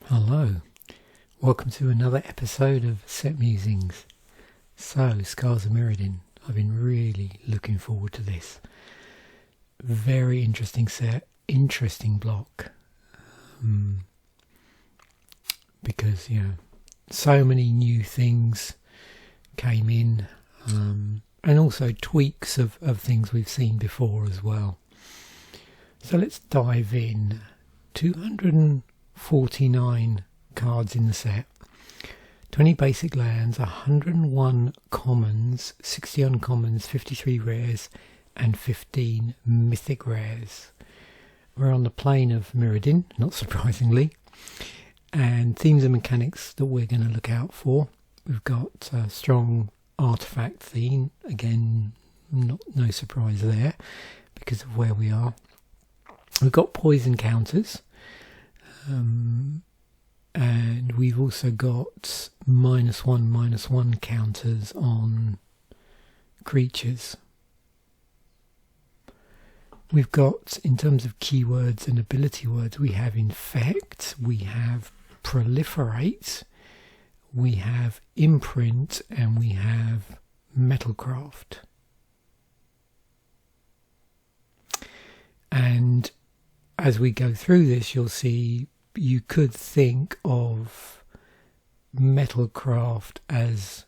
Hello, welcome to another episode of Set Musings. So, Scars of Mirrodin. I've been really looking forward to this. Very interesting set, interesting block. Because, so many new things came in, and also tweaks of things we've seen before as well. So let's dive in. 249 cards in the set, 20 basic lands, 101 commons, 60 uncommons, 53 rares and 15 mythic rares. We're on the plane of Mirrodin, not surprisingly, and themes and mechanics that we're going to look out for. We've got a strong artifact theme, again no surprise there because of where we are. We've got poison counters. And we've also got -1/-1 counters on creatures. We've got, in terms of keywords and ability words, we have infect, we have proliferate, we have imprint, and we have metalcraft. And as we go through this, you'll see you could think of metalcraft as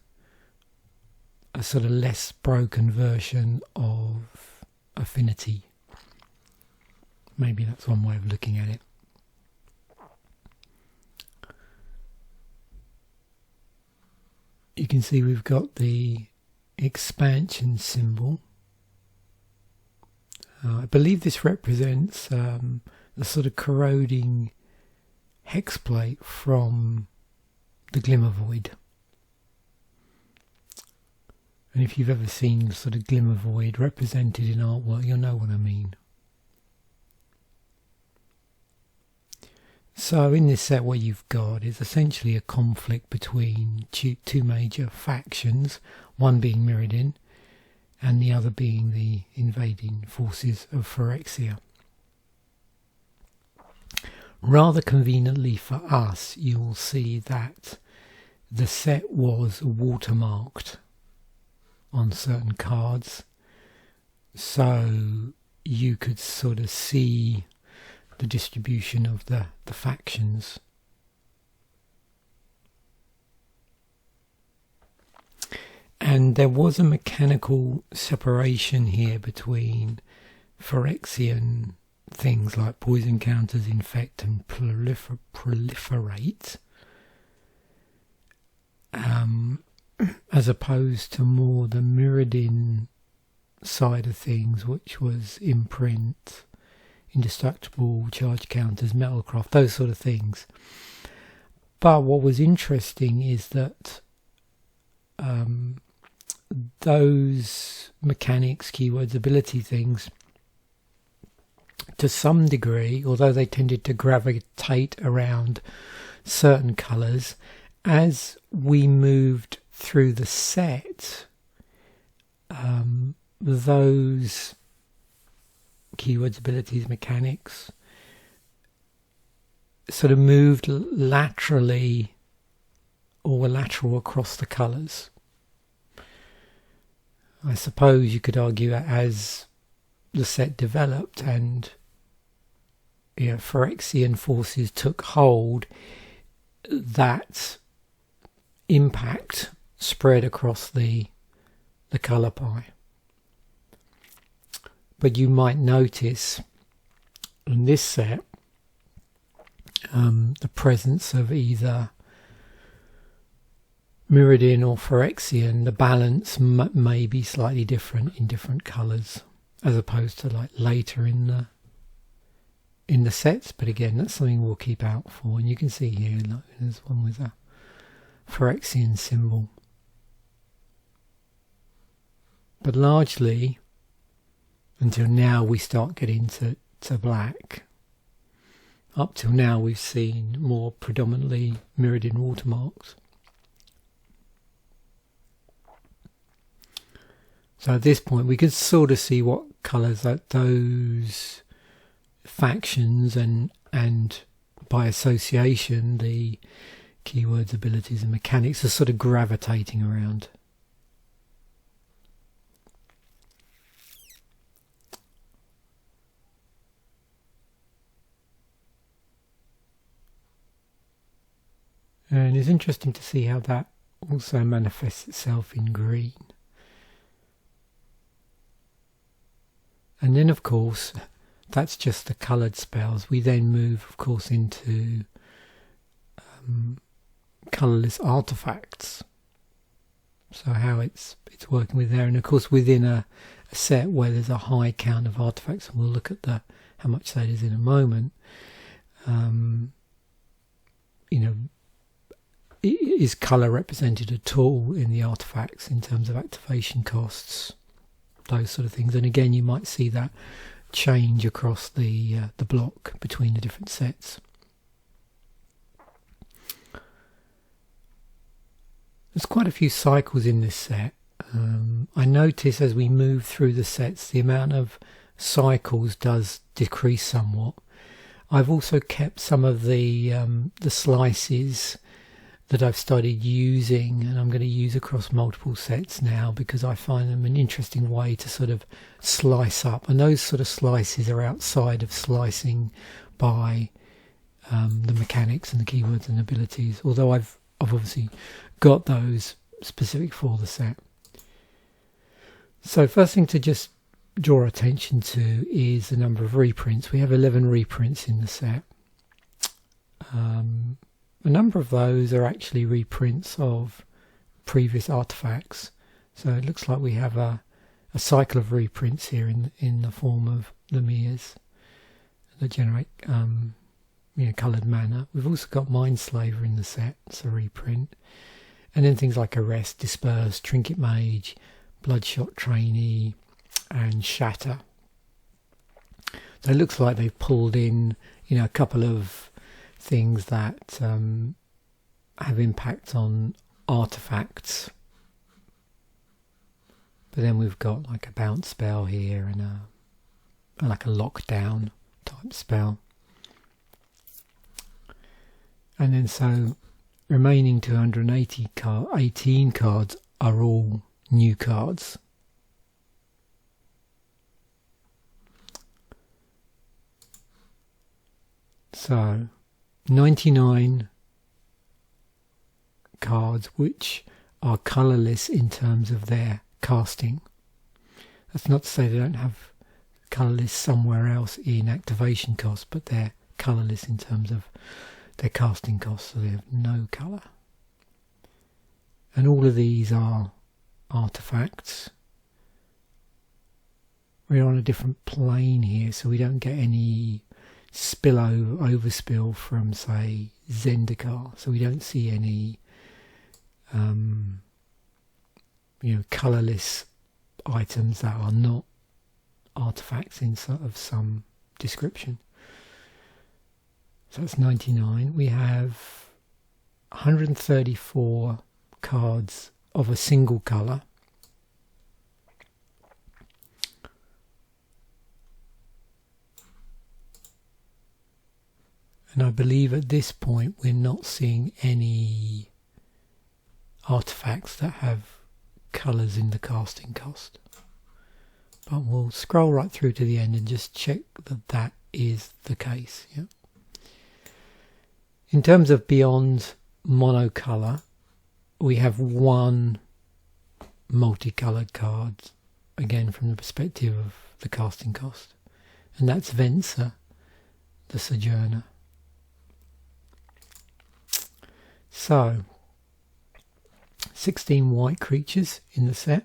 a sort of less broken version of affinity. Maybe that's one way of looking at it. You can see we've got the expansion symbol. I believe this represents the sort of corroding hexplate from the Glimmer Void. And if you've ever seen sort of Glimmer Void represented in artwork, you'll know what I mean. So in this set, what you've got is essentially a conflict between two major factions, one being Mirrodin and the other being the invading forces of Phyrexia. Rather conveniently for us, you will see that the set was watermarked on certain cards, so you could sort of see the distribution of the factions. And there was a mechanical separation here between Phyrexian things like poison counters, infect and proliferate, as opposed to more the Mirrodin side of things, which was imprint, indestructible, charge counters, metalcraft, those sort of things. But what was interesting is that those mechanics, keywords, ability things, to some degree, although they tended to gravitate around certain colours, as we moved through the set, those keywords, abilities, mechanics sort of moved laterally or were lateral across the colours. I suppose you could argue that as the set developed and Phyrexian forces took hold, that impact spread across the colour pie. But you might notice in this set the presence of either Mirrodin or Phyrexian. The balance may be slightly different in different colours, as opposed to like later in the sets. But again, that's something we'll keep out for. And you can see here, look, there's one with a Phyrexian symbol. But largely, until now, we start getting to black. Up till now, we've seen more predominantly Mirrodin watermarks. So at this point, we could sort of see what colours that those factions and by association, the keywords, abilities and mechanics are sort of gravitating around. And it's interesting to see how that also manifests itself in green. And then, of course, that's just the coloured spells. We then move, of course, into colourless artefacts. So how it's working with there, and of course within a set where there's a high count of artefacts, and we'll look at how much that is in a moment. Is colour represented at all in the artefacts in terms of activation costs, those sort of things? And again, you might see that change across the block between the different sets. There's quite a few cycles in this set. I notice as we move through the sets, the amount of cycles does decrease somewhat. I've also kept some of the slices that I've started using, and I'm going to use across multiple sets now because I find them an interesting way to sort of slice up, and those sort of slices are outside of slicing by the mechanics and the keywords and abilities, although I've obviously got those specific for the set. So first thing to just draw attention to is the number of reprints. We have 11 reprints in the set. A number of those are actually reprints of previous artifacts. So it looks like we have a cycle of reprints here in the form of the mirrors that generate coloured mana. We've also got Mindslaver in the set, it's a reprint. And then things like Arrest, Disperse, Trinket Mage, Bloodshot Trainee and Shatter. So it looks like they've pulled in a couple of things that have impact on artifacts, but then we've got like a bounce spell here and like a lockdown type spell, and then so remaining 218 cards are all new cards. So 99 cards which are colourless in terms of their casting. That's not to say they don't have colourless somewhere else in activation costs, but they're colourless in terms of their casting costs, so they have no colour. And all of these are artefacts. We're on a different plane here, so we don't get any overspill from, say, Zendikar, so we don't see any colourless items that are not artifacts of some description. So that's 99. We have 134 cards of a single colour. And I believe at this point we're not seeing any artifacts that have colours in the casting cost. But we'll scroll right through to the end and just check that that is the case. Yeah. In terms of beyond monocolour, we have one multicoloured card, again from the perspective of the casting cost, and that's Vensa the Sojourner. So 16 white creatures in the set,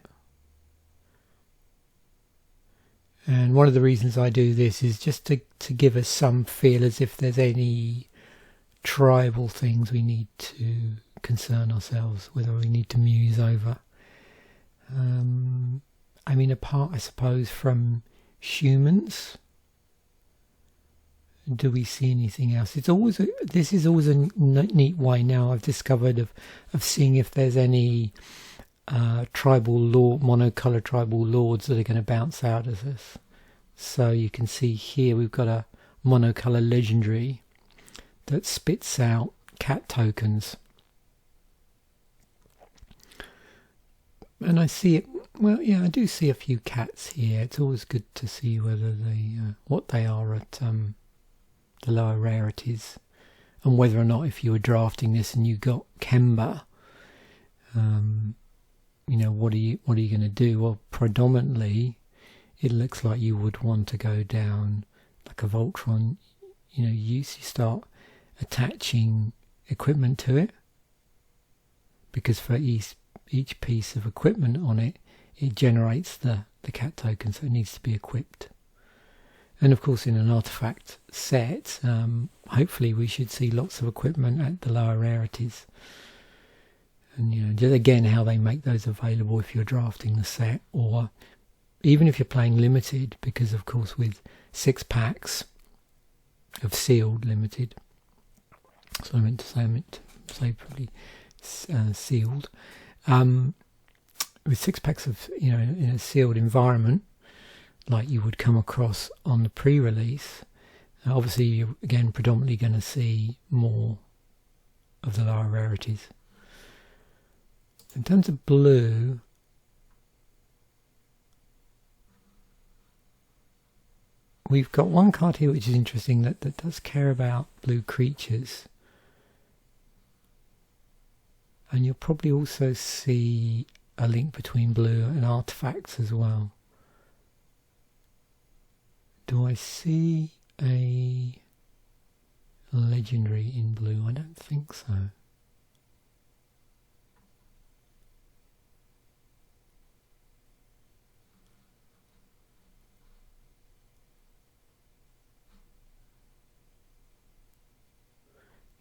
and one of the reasons I do this is just to give us some feel as if there's any tribal things we need to concern ourselves with, or we need to muse over. I mean, apart I suppose from humans, do we see anything else? This is always a neat way now I've discovered of seeing if there's any monocolour tribal lords that are going to bounce out of this. So you can see here we've got a monocolour legendary that spits out cat tokens. And I see it, well, yeah, I do see a few cats here. It's always good to see whether they, what they are at the lower rarities, and whether or not, if you were drafting this and you got Kemba, you know, what are you going to do? Well, predominantly, it looks like you would want to go down like a Voltron. You know, you start attaching equipment to it, because for each piece of equipment on it, it generates the cat token, so it needs to be equipped. And of course, in an artifact set, hopefully we should see lots of equipment at the lower rarities. And, you know, just again, how they make those available if you're drafting the set, or even if you're playing limited, because of course with 6 packs of sealed limited, so I meant to say probably sealed, with 6 packs of, you know, in a sealed environment like you would come across on the pre-release, obviously you're again predominantly going to see more of the lower rarities. In terms of blue, we've got one card here which is interesting, that does care about blue creatures. And you'll probably also see a link between blue and artifacts as well. Do I see a legendary in blue? I don't think so.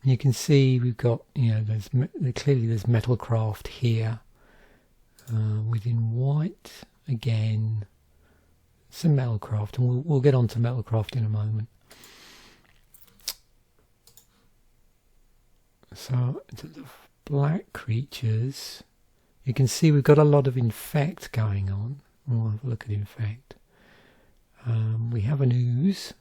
You can see we've got, you know, clearly there's Metalcraft here, within white again, some Metalcraft, and we'll get on to Metalcraft in a moment. So into the black creatures, you can see we've got a lot of Infect going on. We'll have a look at Infect. We have an Ooze.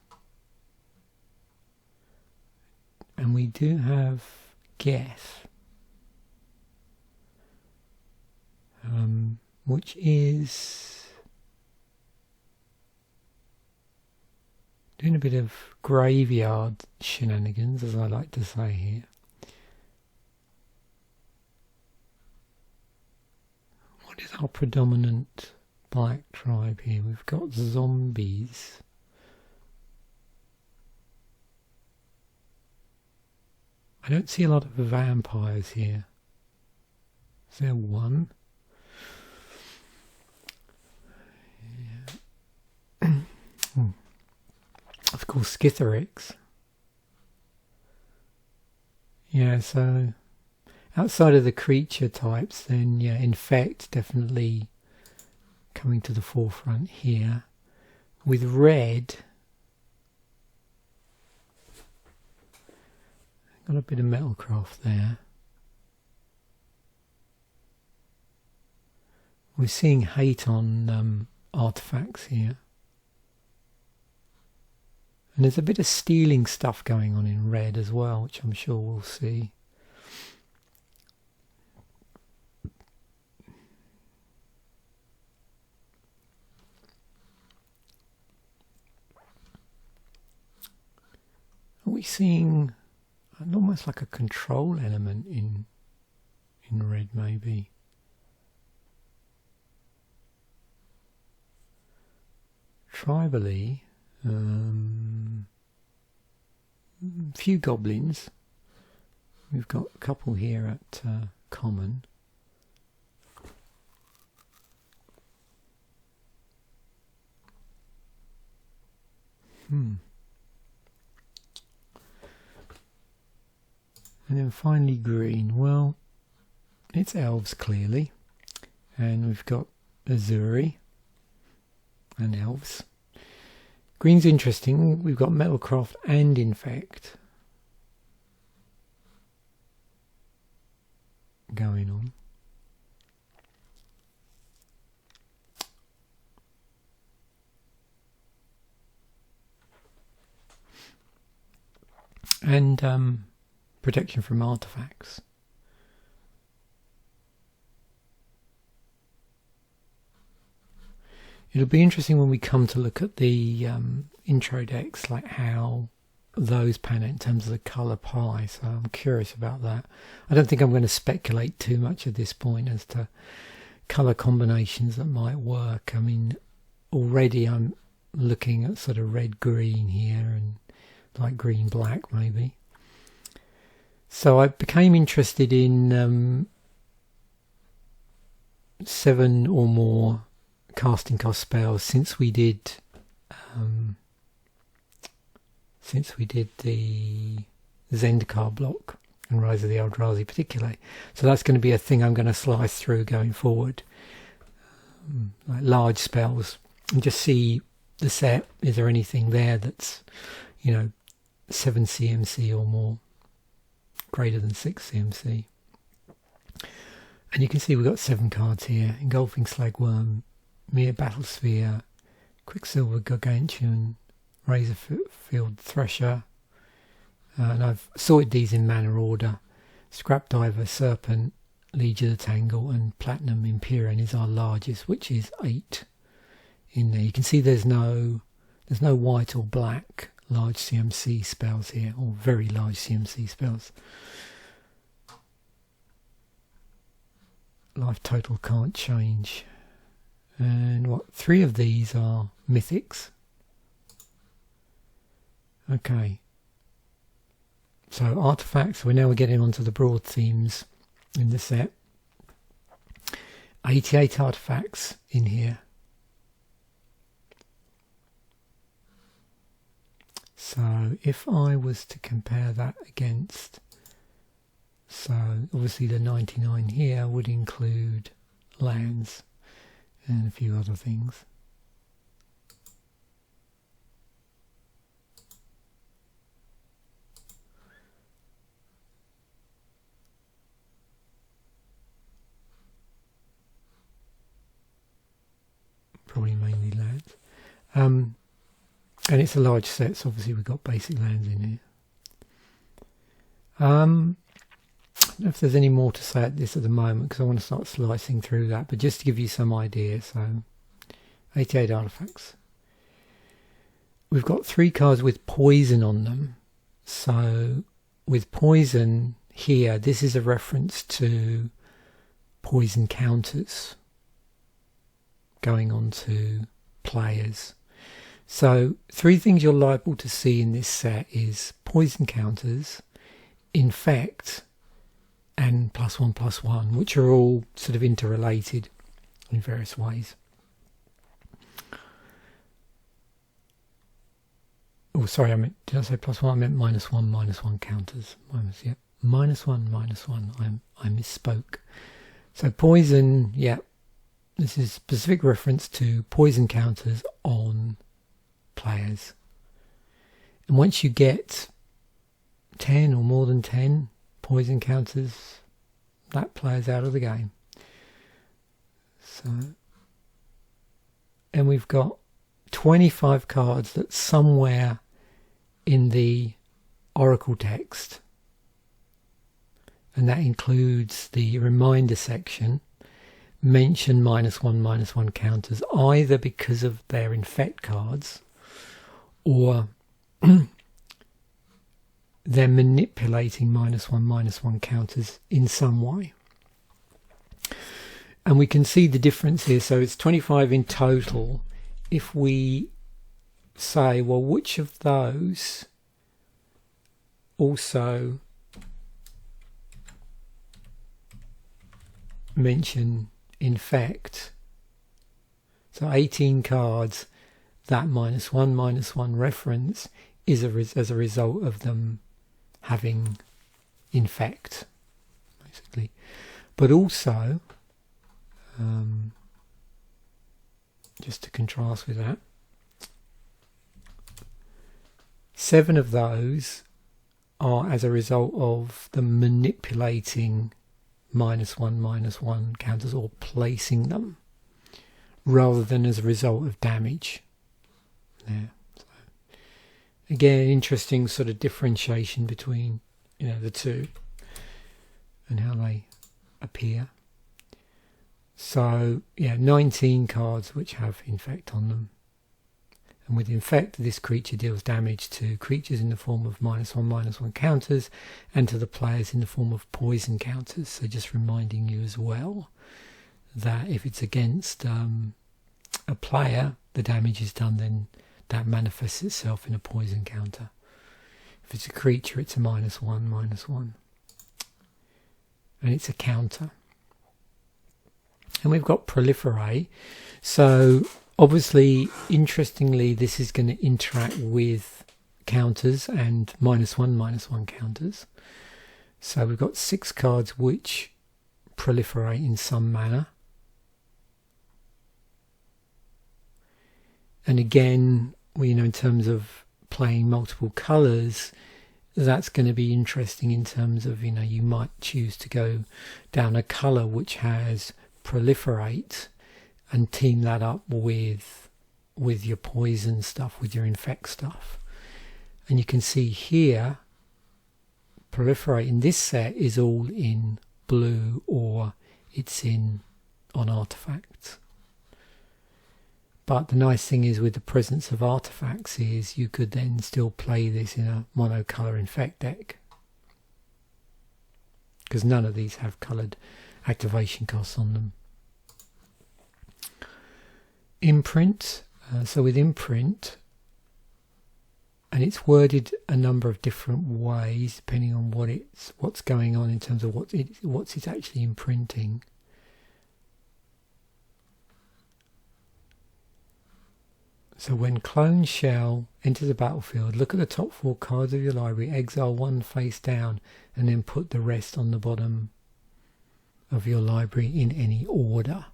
And we do have Geth, which is doing a bit of graveyard shenanigans, as I like to say here. What is our predominant black tribe here? We've got zombies. I don't see a lot of vampires here. Is there one? Yeah. Of course, Skitherix. Yeah, so outside of the creature types, then yeah, Infect definitely coming to the forefront here. With red, got a bit of Metalcraft there. We're seeing hate on artifacts here. And there's a bit of stealing stuff going on in red as well, which I'm sure we'll see. Are we seeing almost like a control element in red, maybe? Tribally, few goblins. We've got a couple here at common. And then finally green. Well, it's elves clearly, and we've got Azuri and elves. Green's interesting. We've got Metalcraft and Infect going on. and protection from artifacts. It'll be interesting when we come to look at the intro decks, like how those pan out in terms of the colour pie, so I'm curious about that. I don't think I'm going to speculate too much at this point as to colour combinations that might work. I mean, already I'm looking at sort of red-green here and like green-black maybe. So I became interested in 7 or more casting cost spells since we did the Zendikar block and Rise of the Eldrazi particularly. So that's going to be a thing I'm going to slice through going forward, like large spells, and just see the set. Is there anything there that's, you know, 7 CMC or more, greater than 6 CMC? And you can see we've got 7 cards here: Engulfing Slagworm, Mere Battlesphere, Quicksilver Gargantuan, Razorfield Thresher, and I've sorted these in mana order. Scrapdiver Serpent, Legion of the Tangle, and Platinum Empyrean is our largest, which is 8 in there. You can see there's no white or black large CMC spells here, or very large CMC spells. Life total can't change. And what, 3 of these are Mythics. Okay. So artifacts, we're getting onto the broad themes in the set. 88 artifacts in here. So if I was to compare that against, so obviously the 99 here would include lands and a few other things. Probably mainly lands. And it's a large set, so obviously we've got basic lands in here. I don't know if there's any more to say at this at the moment, because I want to start slicing through that, but just to give you some idea. So 88 artifacts. We've got 3 cards with poison on them. So with poison here, this is a reference to poison counters going on to players. So 3 things you're liable to see in this set is poison counters, infect, and +1/+1, which are all sort of interrelated in various ways. Oh, sorry, did I say +1? I meant -1/-1 counters. -1/-1. I misspoke. So poison, yeah, this is specific reference to poison counters on players. And once you get 10 or more than 10 poison counters, that player's out of the game. So, and we've got 25 cards that somewhere in the Oracle text, and that includes the reminder section, mention -1/-1 counters, either because of their infect cards or they're manipulating -1/-1 counters in some way. And we can see the difference here. So it's 25 in total. If we say, well, which of those also mention infect? So 18 cards, that -1/-1 reference is as a result of them having infect, basically. But also, just to contrast with that, 7 of those are as a result of them manipulating -1/-1 counters or placing them, rather than as a result of damage. There. So again, interesting sort of differentiation between, you know, the two and how they appear. So yeah, 19 cards which have infect on them. And with infect, this creature deals damage to creatures in the form of -1/-1 counters and to the players in the form of poison counters. So just reminding you as well that if it's against a player, the damage is done, then that manifests itself in a poison counter. If it's a creature, it's a -1/-1. And it's a counter. And we've got proliferate. So obviously, interestingly, this is going to interact with counters and -1/-1 counters. So we've got 6 cards which proliferate in some manner. And again, you know, in terms of playing multiple colours, that's going to be interesting in terms of, you know, you might choose to go down a colour which has proliferate and team that up with your poison stuff, with your infect stuff. And you can see here, proliferate in this set is all in blue, or it's on artifacts. But the nice thing is with the presence of artifacts is you could then still play this in a monocolour infect deck, because none of these have coloured activation costs on them. Imprint. So with imprint, and it's worded a number of different ways depending on what's going on in terms of what's it's actually imprinting. So when Clone Shell enters the battlefield, look at the top 4 cards of your library, exile 1 face down, and then put the rest on the bottom of your library in any order.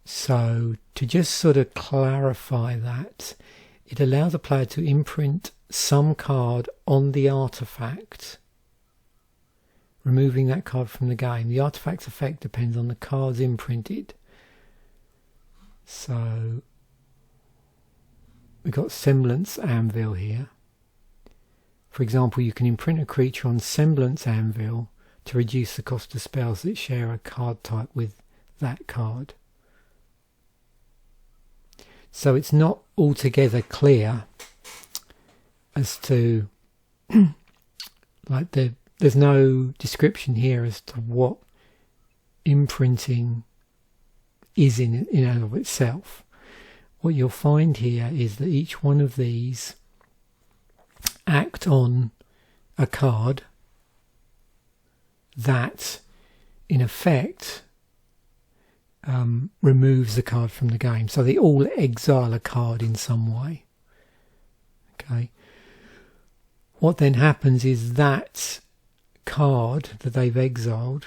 So to just sort of clarify that, it allows a player to imprint some card on the artifact, removing that card from the game. The artifact's effect depends on the cards imprinted. So we've got Semblance Anvil here. For example, you can imprint a creature on Semblance Anvil to reduce the cost of spells that share a card type with that card. So it's not altogether clear as to, like, there's no description here as to what imprinting is in and of itself. What you'll find here is that each one of these act on a card that, in effect, removes the card from the game. So they all exile a card in some way. Okay. What then happens is that card that they've exiled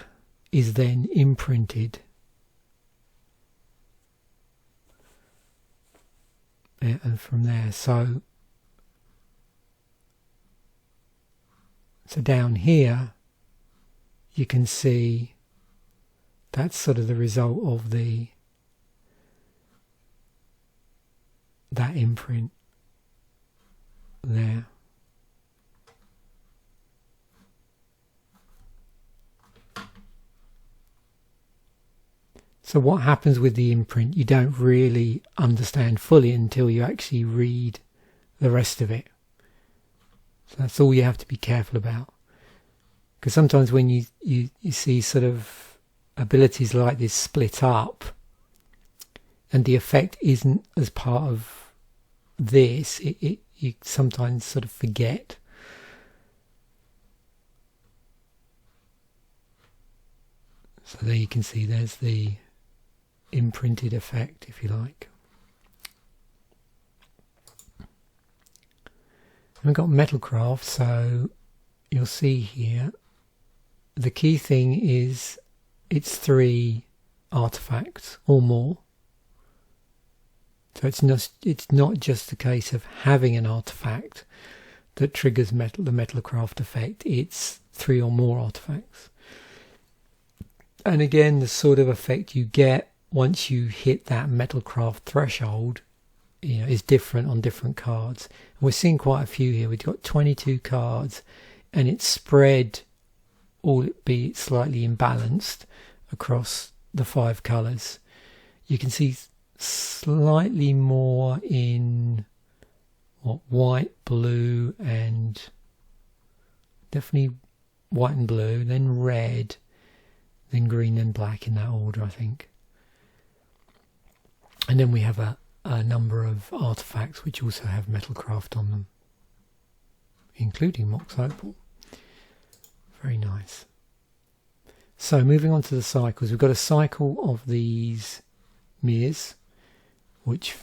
is then imprinted. And from there, so down here you can see that's sort of the result of that imprint there. So what happens with the imprint, you don't really understand fully until you actually read the rest of it. So that's all you have to be careful about. Because sometimes when you see sort of abilities like this split up and the effect isn't as part of this, you sometimes sort of forget. So there you can see there's the imprinted effect, if you like. And we've got Metalcraft, so you'll see here the key thing is it's 3 artifacts or more. So it's not just a case of having an artifact that triggers the Metalcraft effect, it's 3 or more artifacts. And again, the sort of effect you get once you hit that Metalcraft threshold is different on different cards. And we're seeing quite a few here. We've got 22 cards, and it's spread, albeit slightly imbalanced, across the 5 colours. You can see slightly more in white, blue, and definitely white and blue, then red, then green, then black, in that order, I think. And then we have a number of artifacts which also have metalcraft on them, including Mox Opal. Very nice. So moving on to the cycles, we've got a cycle of these mirrors, which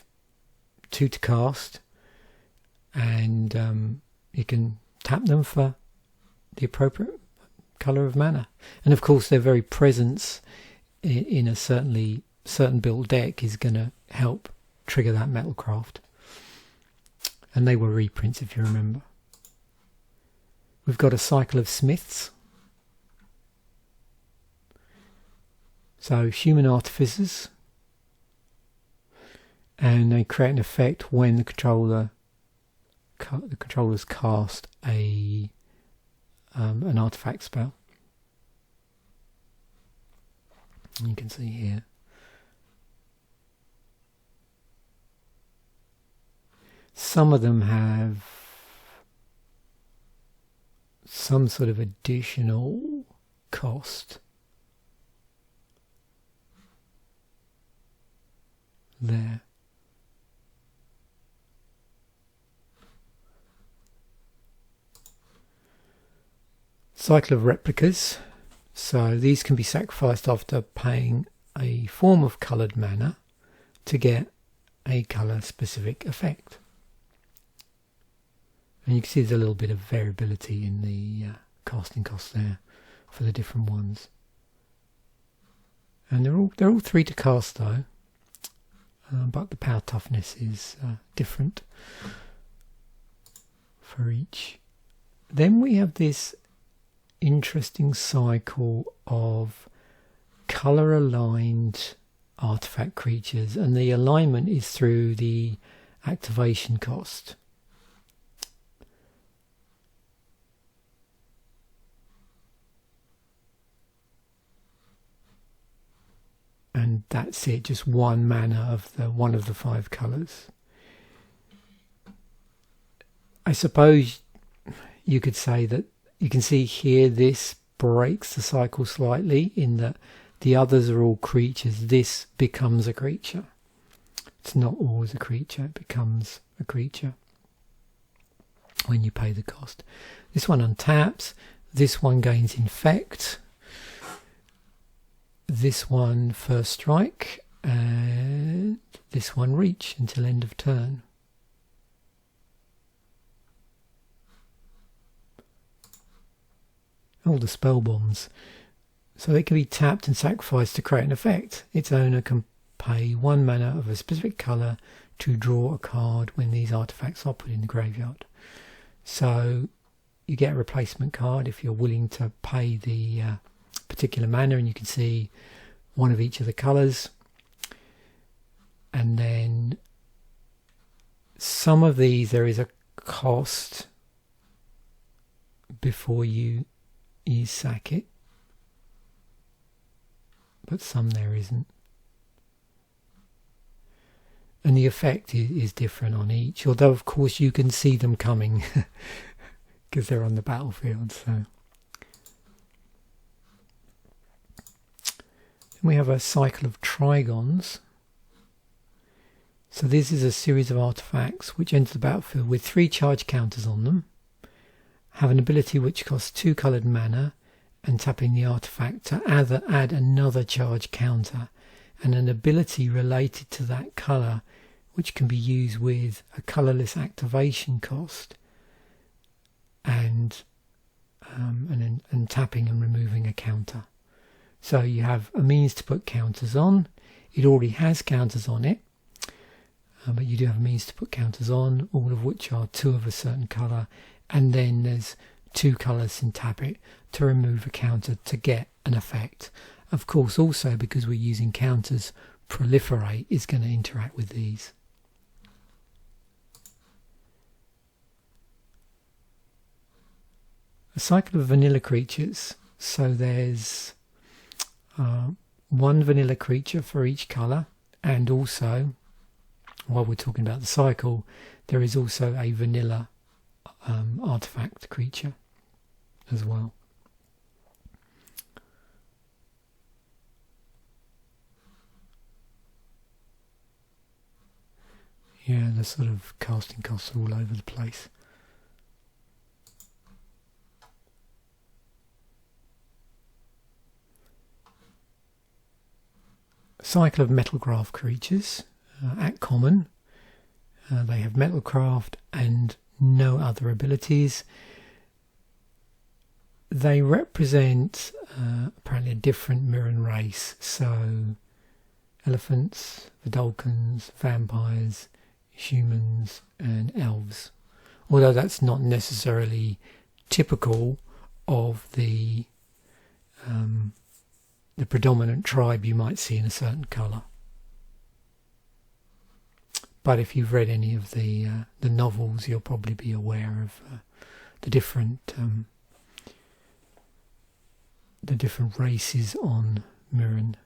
2 to cast, and you can tap them for the appropriate colour of mana. And of course their very presence in a certain built deck is going to help trigger that metalcraft. And they were reprints, if you remember. We've got a cycle of smiths. So human artificers, and they create an effect when the controllers cast an artifact spell. And you can see here. Some of them have some sort of additional cost there. Cycle of replicas. So these can be sacrificed after paying a form of coloured mana to get a colour specific effect. And you can see there's a little bit of variability in the casting costs there for the different ones. And they're all 3 to cast though, but the power toughness is different for each. Then we have this interesting cycle of colour aligned artifact creatures, and the alignment is through the activation cost. And that's it, just 1 mana of one of the 5 colours. I suppose you could say that you can see here this breaks the cycle slightly in that the others are all creatures. This becomes a creature. It's not always a creature, it becomes a creature when you pay the cost. This one untaps, this one gains infect, this one first strike, and this one reach until end of turn. All the spell bombs. So they can be tapped and sacrificed to create an effect. Its owner can pay 1 mana of a specific colour to draw a card when these artifacts are put in the graveyard. So you get a replacement card if you're willing to pay the particular mana, and you can see 1 of each of the colours. And then some of these there is a cost before you sack it, but some there isn't. And the effect is different on each, although of course you can see them coming because they're on the battlefield. So then we have a cycle of trigons. So this is a series of artifacts which enter the battlefield with 3 charge counters on them, have an ability which costs 2 coloured mana, and tapping the artifact to add another charge counter, and an ability related to that colour which can be used with a colourless activation cost, and tapping and removing a counter. So you have a means to put counters on. It already has counters on it, but you do have a means to put counters on, all of which are 2 of a certain colour, and then there's 2 colours and tap it to remove a counter to get an effect. Of course, also because we're using counters, Proliferate is going to interact with these. A cycle of vanilla creatures. So there's one vanilla creature for each colour, and also, while we're talking about the cycle, there is also a vanilla artifact creature as well. Yeah, the sort of casting costs are all over the place. Cycle of Metalcraft creatures at common. They have Metalcraft and no other abilities. They represent apparently a different Mirrodin race. So elephants, Vidalcans, vampires, humans and elves. Although that's not necessarily typical of the predominant tribe you might see in a certain colour. But if you've read any of the novels, you'll probably be aware of the different races on Mirrodin.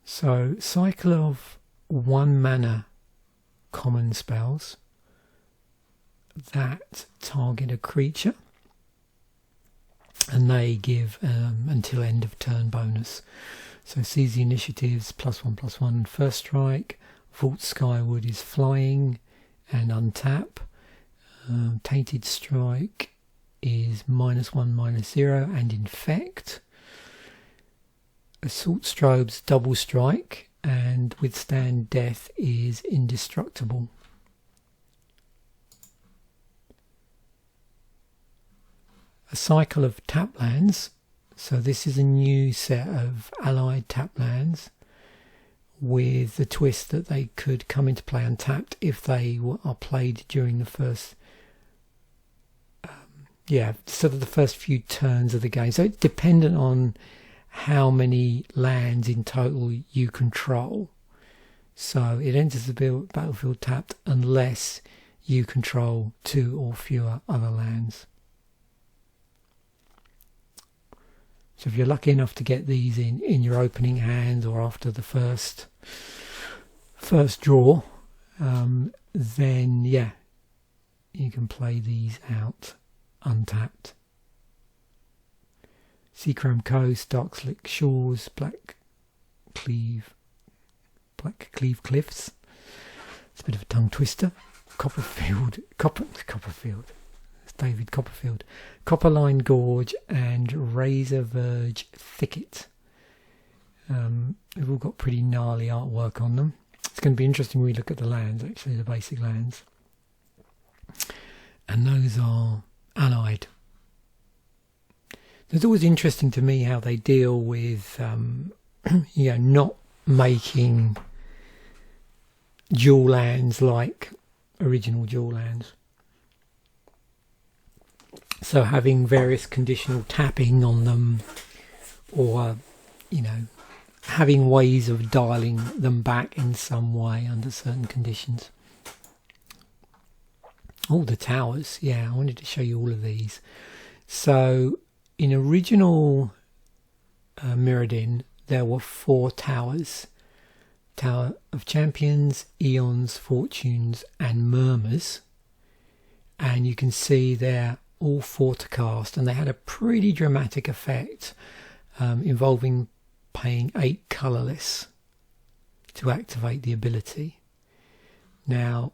So, cycle of 1 mana common spells that target a creature, and they give until end of turn bonus. So seize the initiatives +1/+1 first strike. Vault Skyward is flying and untap. Tainted Strike is -1/-0 and infect. Assault Strobe's double strike and withstand death is indestructible. A cycle of tap lands. So this is a new set of allied tap lands with the twist that they could come into play untapped if they are played during the first sort of the first few turns of the game. So it's dependent on how many lands in total you control. So it enters the battlefield tapped unless you control 2 or fewer other lands. So if you're lucky enough to get these in your opening hand or after the first draw, then yeah, you can play these out untapped. Seachrome Coast, Dark Slick Shores, Black Cleave Cliffs. It's a bit of a tongue twister. Copperfield. It's David Copperfield. Copperline Gorge and Razor Verge Thicket. They've all got pretty gnarly artwork on them. It's going to be interesting when we look at the lands, actually, the basic lands. And those are allied. It's always interesting to me how they deal with, not making dual lands like original dual lands. So having various conditional tapping on them, or, having ways of dialing them back in some way under certain conditions. Oh, the towers. Yeah, I wanted to show you all of these. So in original Mirrodin, there were 4 towers. Tower of Champions, Eons, Fortunes and Murmurs. And you can see they're all 4 to cast, and they had a pretty dramatic effect involving paying 8 colourless to activate the ability. Now,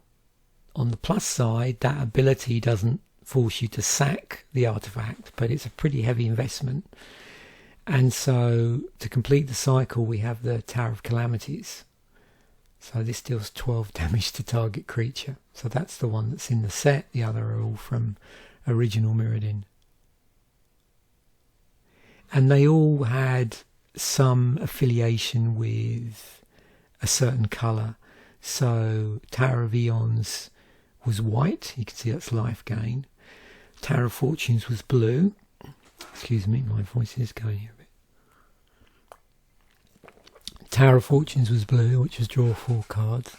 on the plus side, that ability doesn't force you to sack the artifact, but it's a pretty heavy investment. And so to complete the cycle, we have the Tower of Calamities. So this deals 12 damage to target creature. So that's the one that's in the set. The other are all from original Mirrodin. And they all had some affiliation with a certain colour. So Tower of Eons was white. You can see that's life gain. Tower of Fortunes was blue. Excuse me, my voice is going here a bit. Tower of Fortunes was blue, which was draw 4 cards.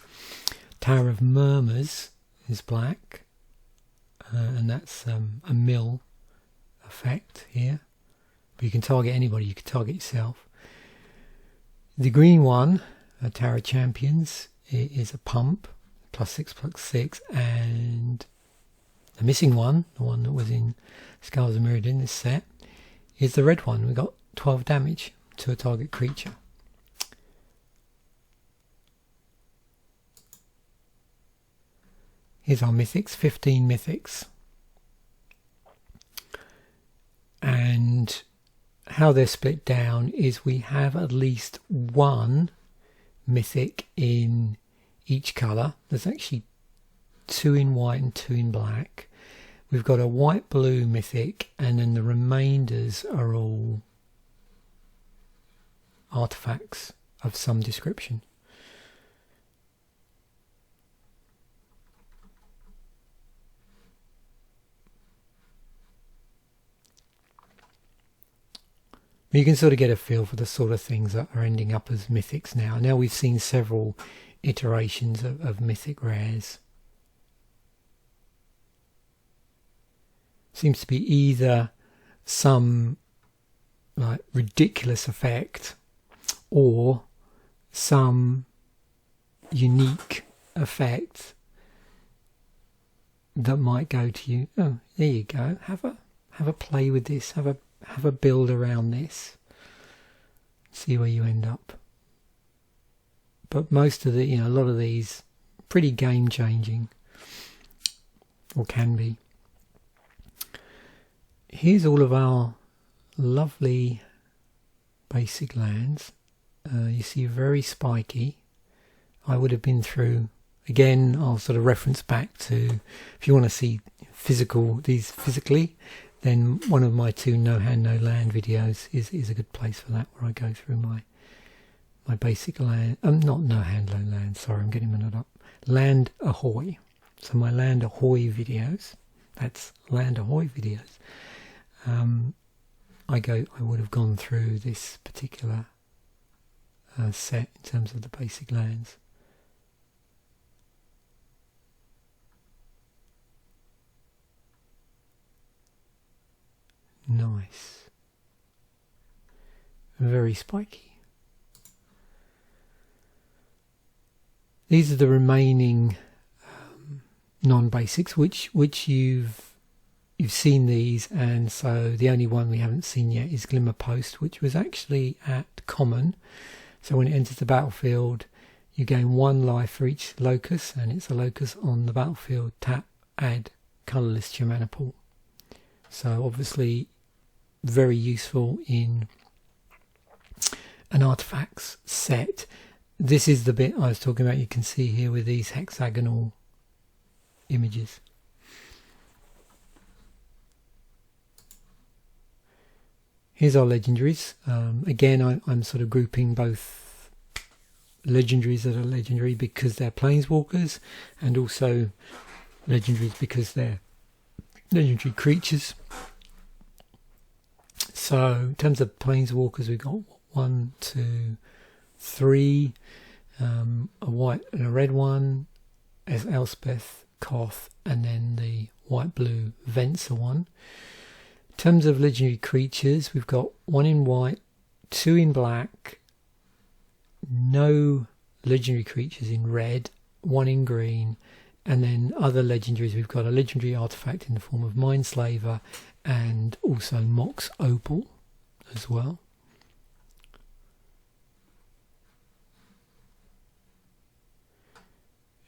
Tower of Murmurs is black. and that's a mill effect here. But you can target anybody, you can target yourself. The green one, Tower of Champions, is a pump, +6/+6, and the missing one, the one that was in Scars of Mirrodin, this set, is the red one. We got 12 damage to a target creature. Here's our mythics, 15 mythics. And how they're split down is we have at least one mythic in each colour. There's actually 2 in white and 2 in black. We've got a white-blue mythic, and then the remainders are all artifacts of some description. You can sort of get a feel for the sort of things that are ending up as mythics now. Now we've seen several iterations of mythic rares. Seems to be either some like ridiculous effect or some unique effect that might go to you. Oh, there you go. Have a play with this. Have a build around this. See where you end up. But most of the, a lot of these pretty game changing, or can be. Here's all of our lovely basic lands. You see, very spiky. I would have been through, again, I'll sort of reference back to, if you want to see these physically, then one of my 2 no hand no land videos is a good place for that, where I go through my basic land, not no hand no land, sorry, I'm getting my note up, Land Ahoy. So my Land Ahoy videos, that's Land Ahoy videos. I would have gone through this particular set in terms of the basic lands. Nice. Very spiky. These are the remaining non-basics, which you've seen these, and so the only one we haven't seen yet is Glimmer Post, which was actually at common. So when it enters the battlefield, you gain 1 life for each locus, and it's a locus on the battlefield. Tap, add colourless to your mana pool. So obviously very useful in an artifacts set. This is the bit I was talking about, you can see here with these hexagonal images. Here's our legendaries. Again, I'm sort of grouping both legendaries that are legendary because they're planeswalkers, and also legendaries because they're legendary creatures. So in terms of planeswalkers, we've got 1, 2, 3, a white and a red one, as Elspeth, Koth, and then the white-blue Vensa one. In terms of legendary creatures, we've got 1 in white, 2 in black, no legendary creatures in red, 1 in green, and then other legendaries, we've got a legendary artifact in the form of Mindslaver, and also Mox Opal as well.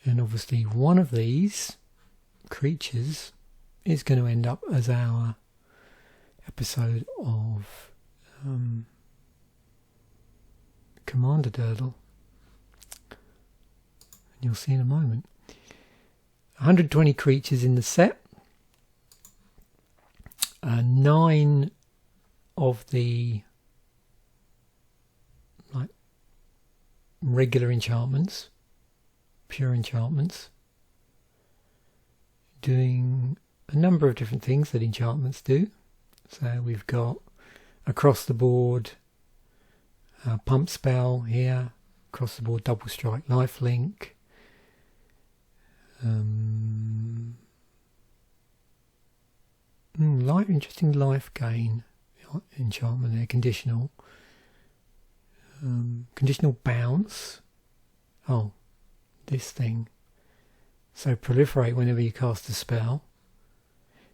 And obviously one of these creatures is going to end up as our episode of Commander Durdle. And you'll see in a moment. 120 creatures in the set. 9 of the regular enchantments, pure enchantments, doing a number of different things that enchantments do. So we've got across the board pump spell here, across the board double strike lifelink, Interesting life gain enchantment there. Conditional. Conditional bounce. Oh, this thing. So proliferate whenever you cast a spell.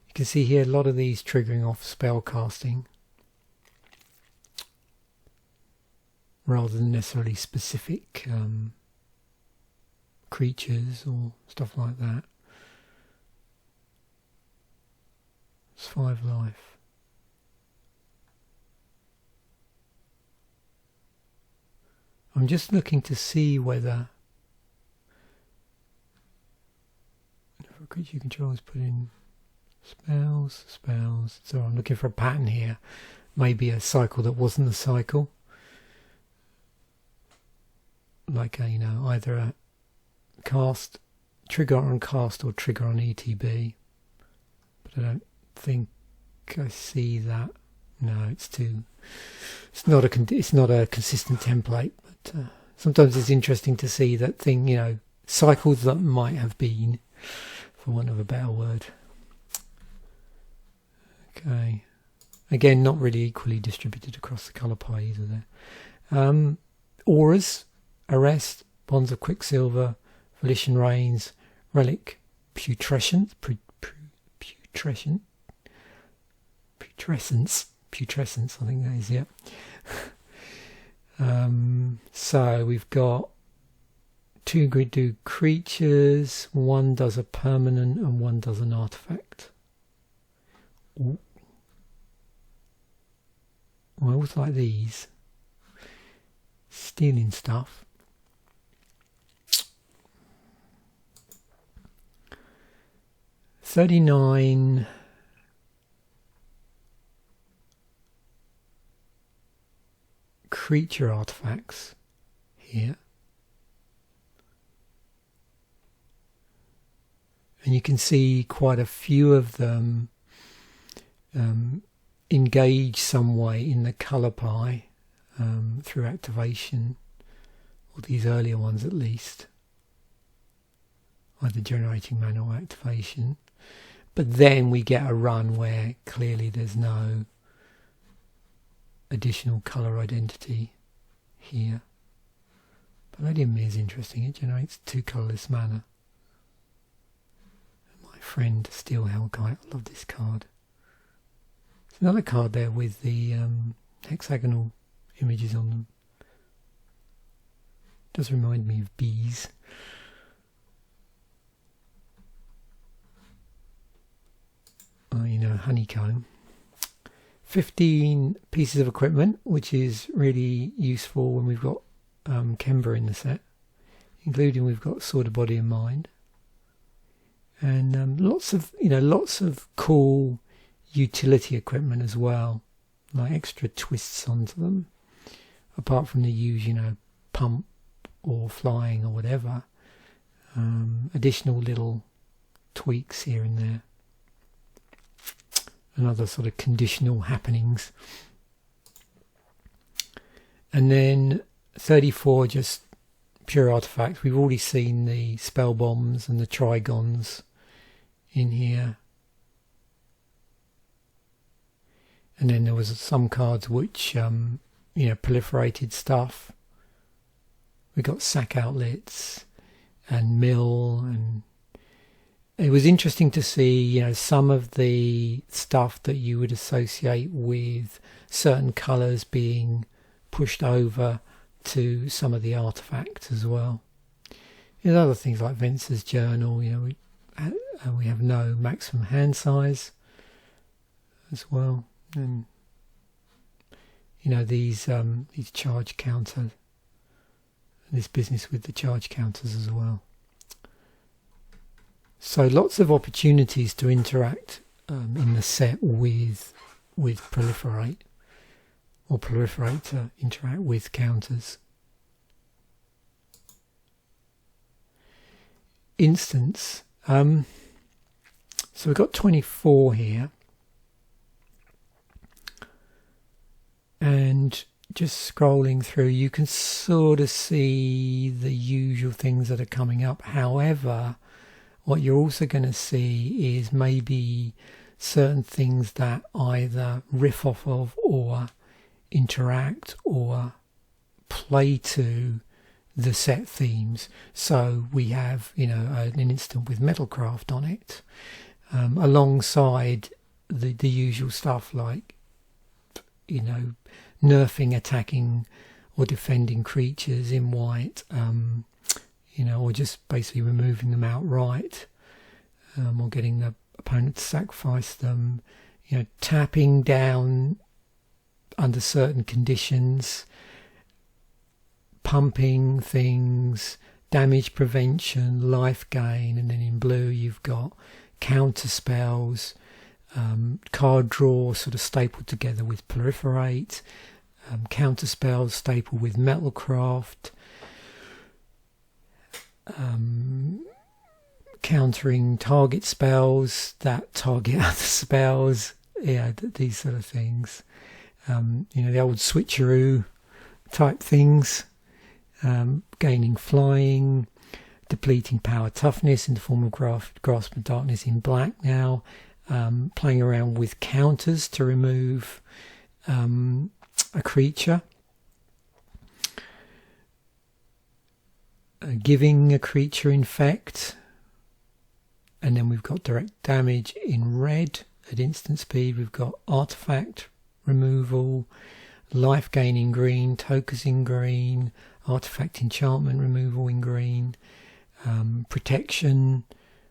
You can see here a lot of these triggering off spell casting, rather than necessarily specific creatures or stuff like that. It's 5 life. I'm just looking to see whether if a creature you control is put in spells. So I'm looking for a pattern here. Maybe a cycle that wasn't a cycle. Like a, either a cast, trigger on cast or trigger on ETB. But I don't think I see that. No, it's not a consistent template. But sometimes it's interesting to see that thing, cycles that might have been, for want of a better word. Okay. Again, not really equally distributed across the colour pie either there. Auras, Arrest, Bonds of Quicksilver, Volition Reigns, Relic, Putrescence, I think that is, yeah. So we've got 2 do creatures, 1 does a permanent and 1 does an artifact. Ooh. I always like these. Stealing stuff. $39 creature artifacts here. And you can see quite a few of them engage some way in the colour pie through activation, or these earlier ones at least, either generating mana or activation. But then we get a run where clearly there's no additional colour identity here. Palladium is interesting. It generates 2 colourless mana. My friend Steel Hellkite, I love this card. There's another card there with the hexagonal images on them. Does remind me of bees. Honeycomb. 15 pieces of equipment, which is really useful when we've got Kemba in the set, including we've got Sword of Body and Mind, and lots of cool utility equipment as well, like extra twists onto them, apart from the usual, pump or flying or whatever. Additional little tweaks here and there. And other sort of conditional happenings. And then 34 just pure artifacts. We've already seen the spell bombs and the trigons in here. And then there was some cards which proliferated stuff. We got sack outlets and mill, and it was interesting to see, some of the stuff that you would associate with certain colours being pushed over to some of the artifacts as well. There's other things like Vensa's journal. We have no maximum hand size as well, and these charge counters. This business with the charge counters as well. So lots of opportunities to interact in the set with proliferate, or proliferate to interact with counters. Instance. So we've got 24 here, and just scrolling through, you can sort of see the usual things that are coming up. However, what you're also going to see is maybe certain things that either riff off of or interact or play to the set themes. So we have, you know, an instant with Metalcraft on it, alongside the usual stuff like, you know, nerfing, attacking or defending creatures in white, you know, or just basically removing them outright, or getting the opponent to sacrifice them, you know, tapping down under certain conditions, pumping things, damage prevention, life gain, and then in blue you've got counter spells, card draw sort of stapled together with proliferate, counter spells stapled with Metalcraft, countering target spells that target other spells, yeah, these sort of things. You know, the old switcheroo type things, gaining flying, depleting power toughness in the form of grasp of darkness in black now, playing around with counters to remove a creature, giving a creature infect, and then we've got direct damage in red at instant speed. We've got artifact removal, life gain in green, tokens in green, artifact enchantment removal in green, protection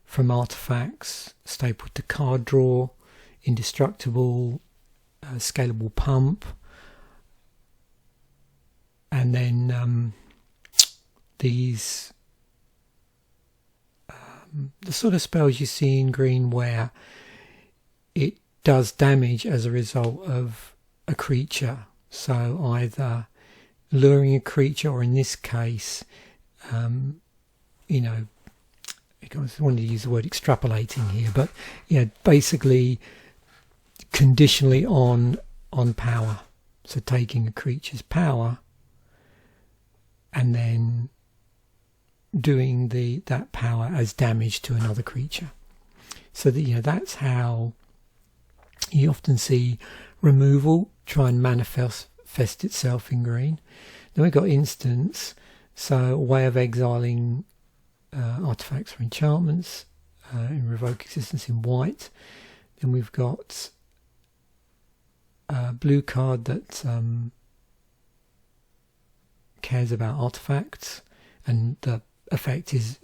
from artifacts stapled to card draw, indestructible, scalable pump, and then these the sort of spells you see in green where it does damage as a result of a creature, so either luring a creature, or in this case, you know, I wanted to use the word extrapolating here, but yeah, basically conditionally on power, so taking a creature's power and then doing that power as damage to another creature. So that, you know, that's how you often see removal try and manifest itself in green. Then we've got instants, so a way of exiling artifacts or enchantments, and revoke existence in white. Then we've got a blue card that cares about artifacts, and the effect is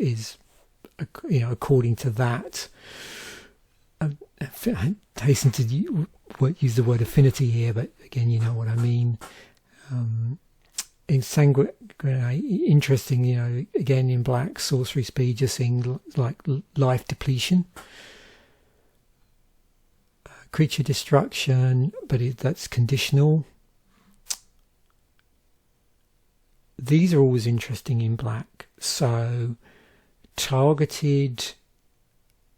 you know, according to that. I hasten to use the word affinity here, but again, you know what I mean. In sanguinary, interesting, you know, again in black sorcery speed, you're seeing like life depletion, creature destruction, but that's conditional. These are always interesting in black. So targeted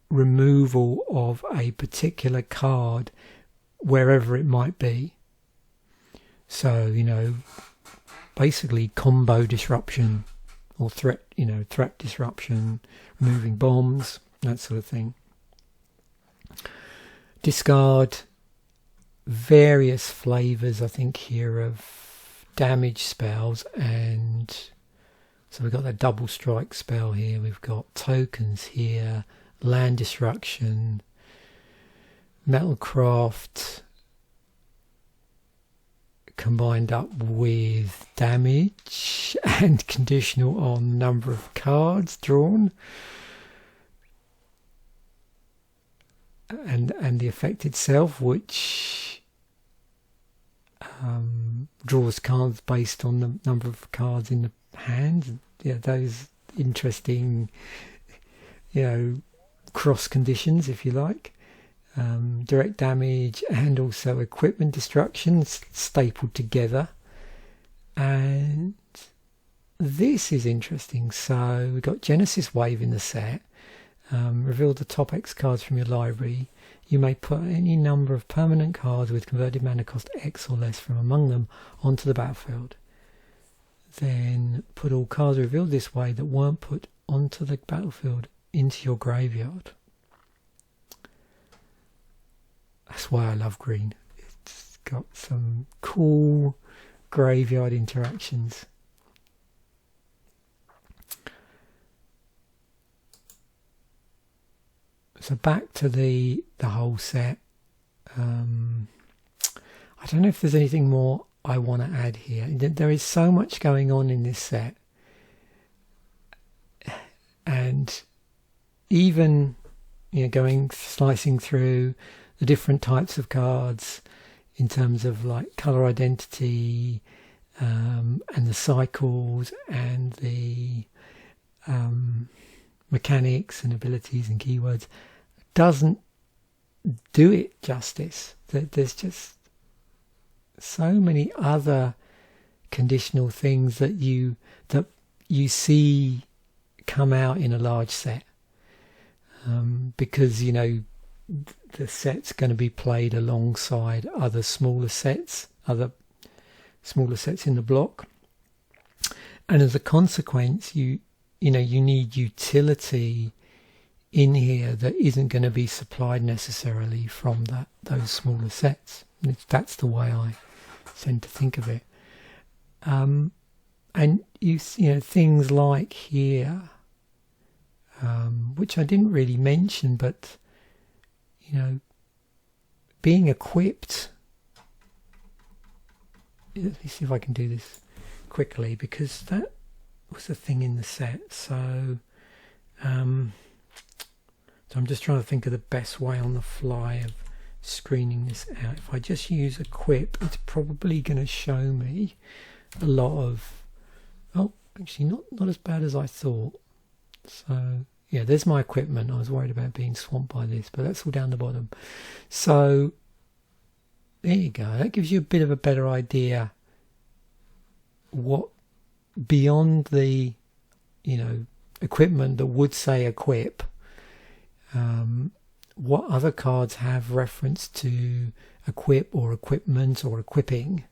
removal of a particular card wherever it might be. So, you know, basically combo disruption or threat disruption, removing bombs, that sort of thing. Discard various flavors, I think, here of damage spells, and so we've got that double strike spell here, we've got tokens here, land destruction, Metalcraft combined up with damage and conditional on number of cards drawn, and the effect itself, which draws cards based on the number of cards in the hand. Yeah, those interesting, you know, cross conditions, if you like. Direct damage and also equipment destruction stapled together. And this is interesting. So we've got Genesis Wave in the set. Reveal the top X cards from your library. You may put any number of permanent cards with converted mana cost X or less from among them onto the battlefield. Then put all cards revealed this way that weren't put onto the battlefield into your graveyard. That's why I love green. It's got some cool graveyard interactions. So back to the whole set. I don't know if there's anything more I want to add here. There is so much going on in this set, and even slicing through the different types of cards in terms of like color identity, and the cycles and the mechanics and abilities and keywords, doesn't do it justice. There's just so many other conditional things that you see come out in a large set, because the set's going to be played alongside other smaller sets in the block, and as a consequence you need utility in here that isn't going to be supplied necessarily from those smaller sets. That's the way I tend to think of it. And things like here, which I didn't really mention, but being equipped. Let me see if I can do this quickly, because that was the thing in the set. So I'm just trying to think of the best way on the fly of screening this out. If I just use equip, it's probably going to show me a lot of, actually not as bad as I thought. So yeah, there's my equipment. I was worried about being swamped by this, but that's all down the bottom. So there you go. That gives you a bit of a better idea what, beyond the equipment that would say equip, what other cards have reference to equip or equipment or equipping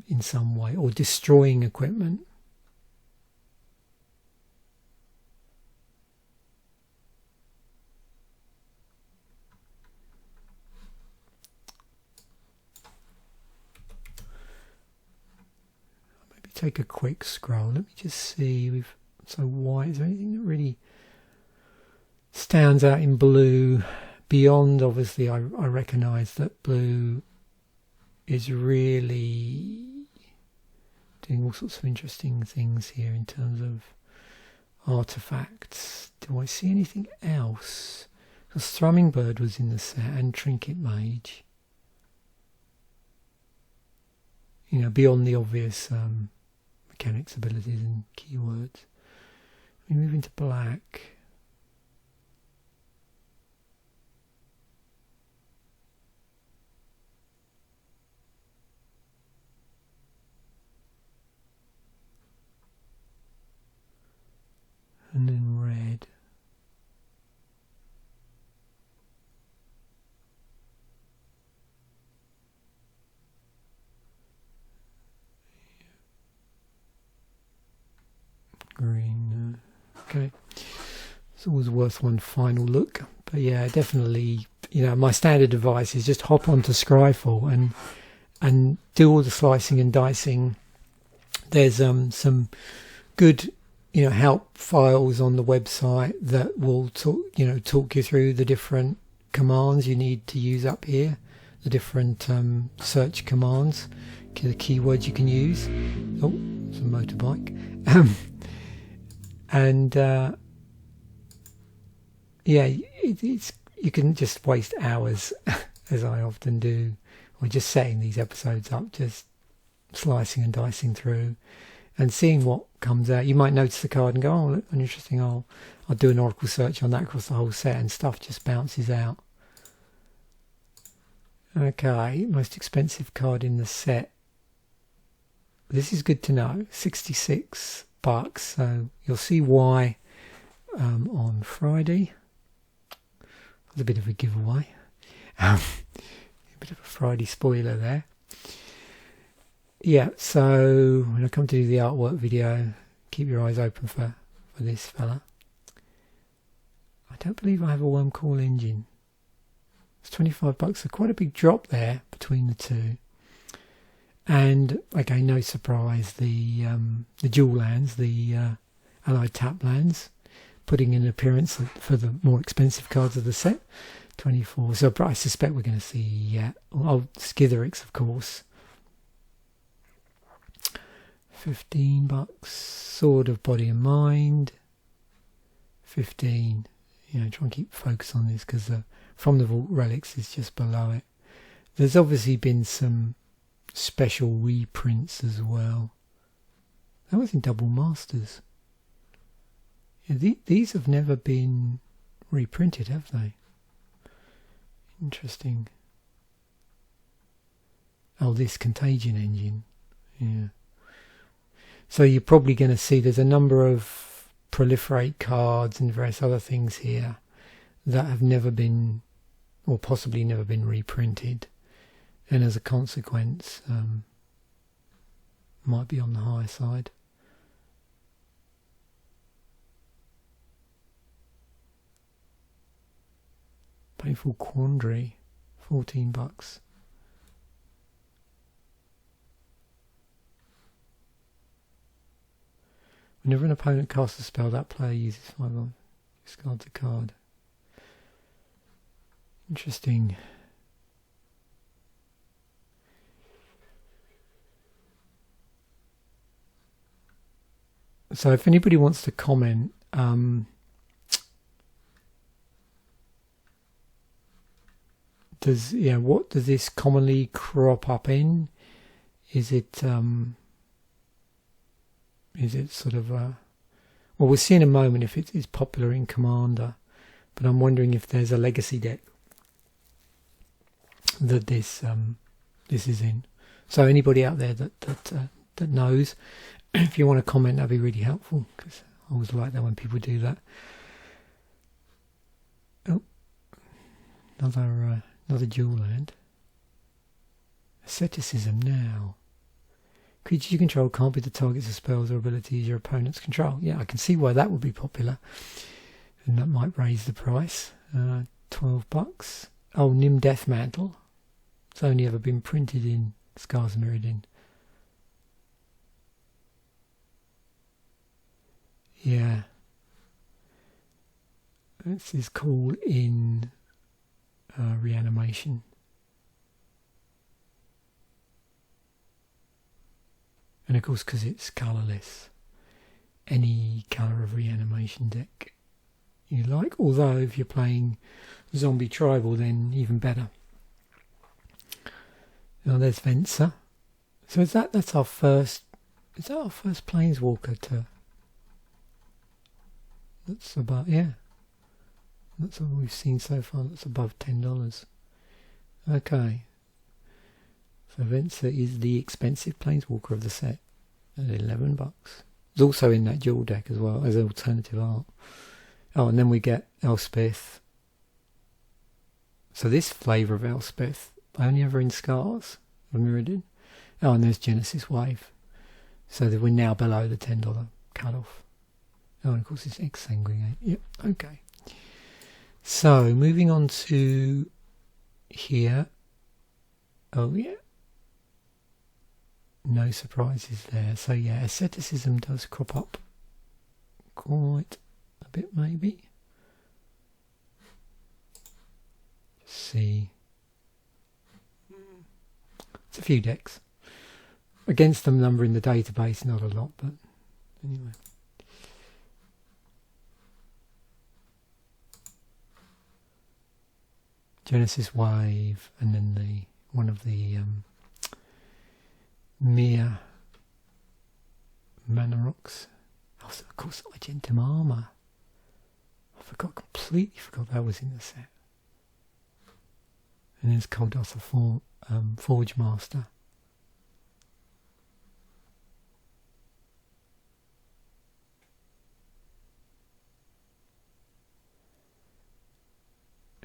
in some way, or destroying equipment. Maybe take a quick scroll. Let me just see. So white, is there anything that really stands out in blue beyond, obviously I recognise that blue is really doing all sorts of interesting things here in terms of artifacts. Do I see anything else? Because Thrumming Bird was in the set, and Trinket Mage, beyond the obvious mechanics, abilities and keywords. We move into black. And then red. Green. Okay. It's always worth one final look. But yeah, definitely, my standard advice is just hop onto Scryfall and do all the slicing and dicing. There's some good help files on the website that will talk you through the different commands you need to use up here, the different search commands, the keywords you can use. Oh, it's a motorbike. You can just waste hours, as I often do, or just setting these episodes up, just slicing and dicing through and seeing what comes out. You might notice the card and go, oh, look, interesting, I'll do an Oracle search on that across the whole set, and stuff just bounces out. Okay, most expensive card in the set. This is good to know, $66. So you'll see why on Friday. It was a bit of a giveaway. A bit of a Friday spoiler there. Yeah, so when I come to do the artwork video, keep your eyes open for this fella. I don't believe I have a Wormcall engine. It's $25, so quite a big drop there between the two. And again, no surprise, the dual lands, the allied tap lands, putting in an appearance for the more expensive cards of the set. 24. So I suspect we're going to see Skitherix, of course. $15. Sword of Body and Mind. 15. Try and keep focus on this because From the Vault Relics is just below it. There's obviously been some special reprints as well. That was in Double Masters. Yeah, these have never been reprinted, have they? Interesting. Oh, this Contagion engine. Yeah. So you're probably going to see there's a number of Proliferate cards and various other things here that have never been, or possibly never been reprinted. And as a consequence, might be on the higher side. Painful Quandary, $14. Whenever an opponent casts a spell, that player uses 5 on. Discards a card. Interesting. So if anybody wants to comment, what does this commonly crop up in? Is it sort of well, we'll see in a moment if it is popular in Commander, but I'm wondering if there's a legacy deck that this is in. So anybody out there that knows, if you want to comment, that'd be really helpful, because I always like that when people do that. Oh, another dual land. Asceticism now. Creatures you control can't be the targets of spells or abilities your opponents control. Yeah, I can see why that would be popular, and that might raise the price. $12. Oh, Nim Deathmantle. It's only ever been printed in Scars of Mirrodin. Yeah. This is called in Reanimation. And of course, because it's colourless, any colour of Reanimation deck you like. Although if you're playing Zombie Tribal, then even better. Now there's Vensa. So that's our first. Is that our first Planeswalker to? That's about, yeah. That's all we've seen so far. That's above $10. Okay. So Vensa is the expensive Planeswalker of the set at $11. It's also in that dual deck as well as alternative art. Oh, and then we get Elspeth. So this flavour of Elspeth, only ever in Scars of Mirrodin. Oh, and there's Genesis Wave. So that we're now below the $10 cutoff. Oh, and of course it's Exsanguinate. Yep, okay. So, moving on to here. Oh, yeah. No surprises there. So, yeah, asceticism does crop up quite a bit, maybe. Let's see. It's a few decks. Against the number in the database, not a lot, but anyway. Genesis Wave, and then one of the Mere Mana Rocks. Oh, so of course, Argentum Armour. Completely forgot that was in the set. And there's Koldath Forge Master.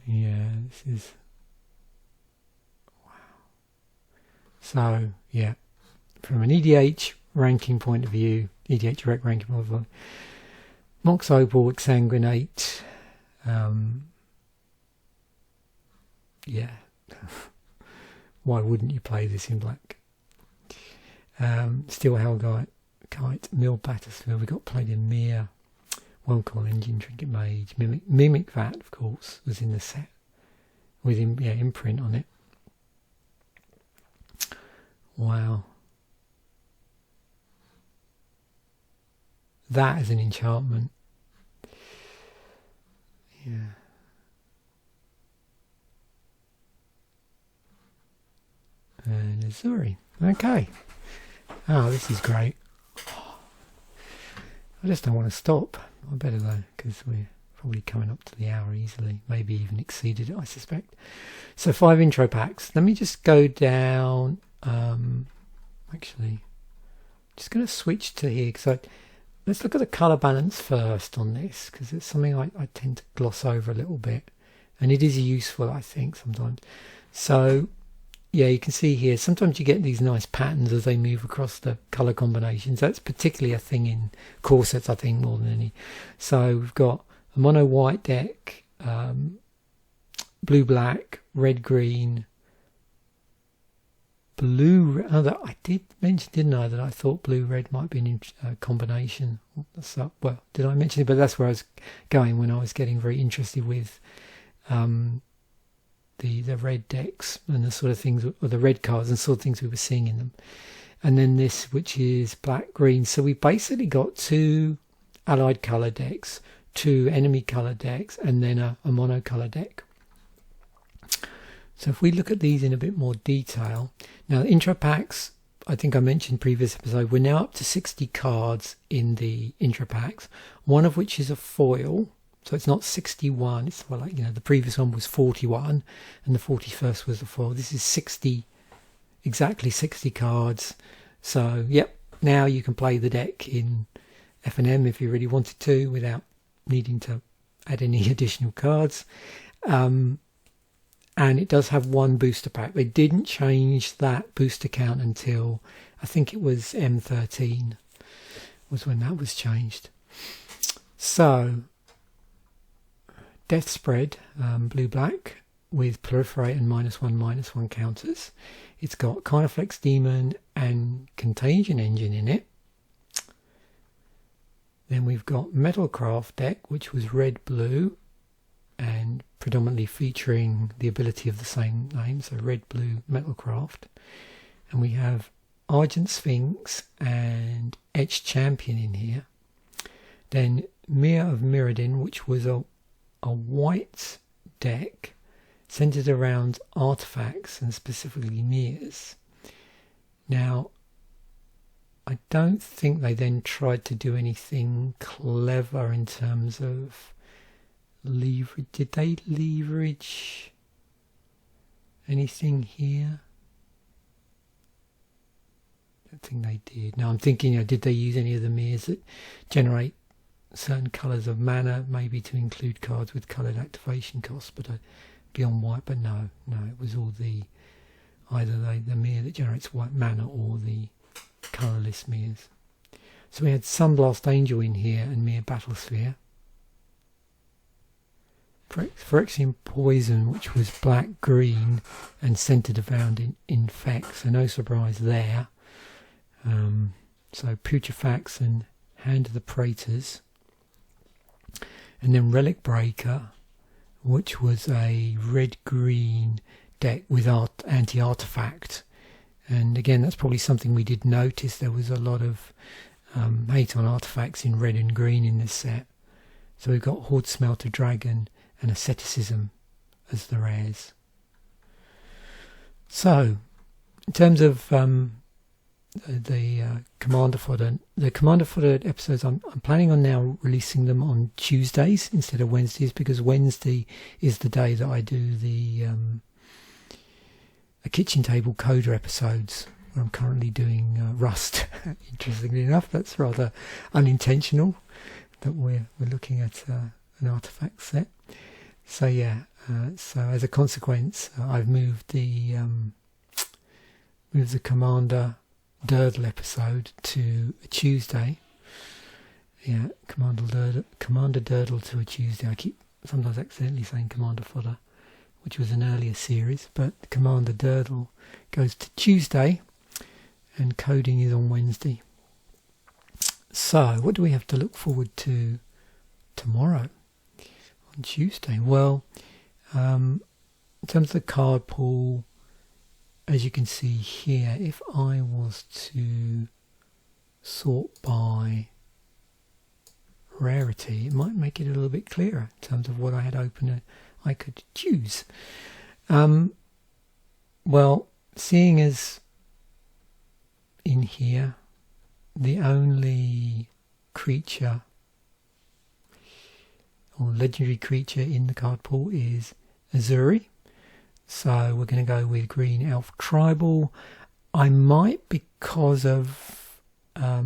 Yeah, this is... Wow. So, yeah. From an EDH ranking point of view, EDH direct ranking point of view, Mox Opal, Exsanguinate, yeah, why wouldn't you play this in black? Steel Hellkite, Mill Battersfield. We got played in Mir, One Call Engine, Trinket Mage, Mimic Vat, of course, was in the set with imprint on it. Wow. That is an enchantment. Yeah. And Azuri. Okay. Oh, this is great. I just don't want to stop. I better though, because we're probably coming up to the hour easily. Maybe even exceeded it, I suspect. So 5 intro packs. Let me just go down. Actually, just going to switch to here. So let's look at the colour balance first on this, because it's something I tend to gloss over a little bit. And it is useful, I think, sometimes. So yeah, you can see here, sometimes you get these nice patterns as they move across the colour combinations. That's particularly a thing in core sets, I think, more than any. So we've got a mono white deck, blue black, red green, blue. I did mention, didn't I, that I thought blue red might be a combination. So, well, did I mention it? But that's where I was going when I was getting very interested with the red decks and the sort of things, or the red cards and sort of things we were seeing in them. And then this, which is black green. So we basically got 2 allied colour decks, 2 enemy colour decks, and then a monocolour deck. So if we look at these in a bit more detail, now intro packs, I think I mentioned previous episode, we're now up to 60 cards in the intro packs, one of which is a foil. So it's not 61, it's well, like, the previous one was 41 and the 41st was the foil. This is 60, exactly 60 cards. So yep, now you can play the deck in F&M if you really wanted to without needing to add any additional cards. And it does have 1 booster pack. They didn't change that booster count until I think it was M13 was when that was changed. So Death Spread, blue-black, with Proliferate and -1/-1 counters. It's got Carniflex Demon and Contagion Engine in it. Then we've got Metalcraft deck, which was red-blue, and predominantly featuring the ability of the same name, so red-blue Metalcraft. And we have Argent Sphinx and Etched Champion in here. Then Mirror of Mirrodin, which was a white deck centered around artifacts and specifically mirrors. Now, I don't think they then tried to do anything clever in terms of leverage. Did they leverage anything here? I don't think they did. Now I'm thinking, did they use any of the mirrors that generate certain colours of mana, maybe to include cards with coloured activation costs, but beyond white? But no, it was all either the mirror that generates white mana or the colourless mirrors. So we had Sunblast Angel in here and Mirror Battlesphere. Phyrexian Poison, which was black-green and centred around Infect, so no surprise there. So Putrefax and Hand of the Praetors. And then Relic Breaker, which was a red-green deck with anti-artifact. And again, that's probably something we did notice. There was a lot of hate on artifacts in red and green in this set. So we've got Horde Smelter Dragon and Asceticism as the rares. So, in terms of the Commander Fodder, episodes, I'm planning on now releasing them on Tuesdays instead of Wednesdays, because Wednesday is the day that I do the kitchen table coder episodes, where I'm currently doing Rust. Interestingly enough, that's rather unintentional that we're looking at an artifact set. So yeah, so as a consequence, I've moved the Commander Durdle episode to a Tuesday. Yeah, Commander Durdle to a Tuesday. I keep sometimes accidentally saying Commander Fodder, which was an earlier series, but Commander Durdle goes to Tuesday and coding is on Wednesday. So what do we have to look forward to tomorrow on Tuesday? Well, in terms of the card pool, as you can see here, if I was to sort by rarity, it might make it a little bit clearer in terms of what I had open I could choose. Well, seeing as in here the only creature or legendary creature in the card pool is Azuri, so we're going to go with Green Elf Tribal. I might, because of a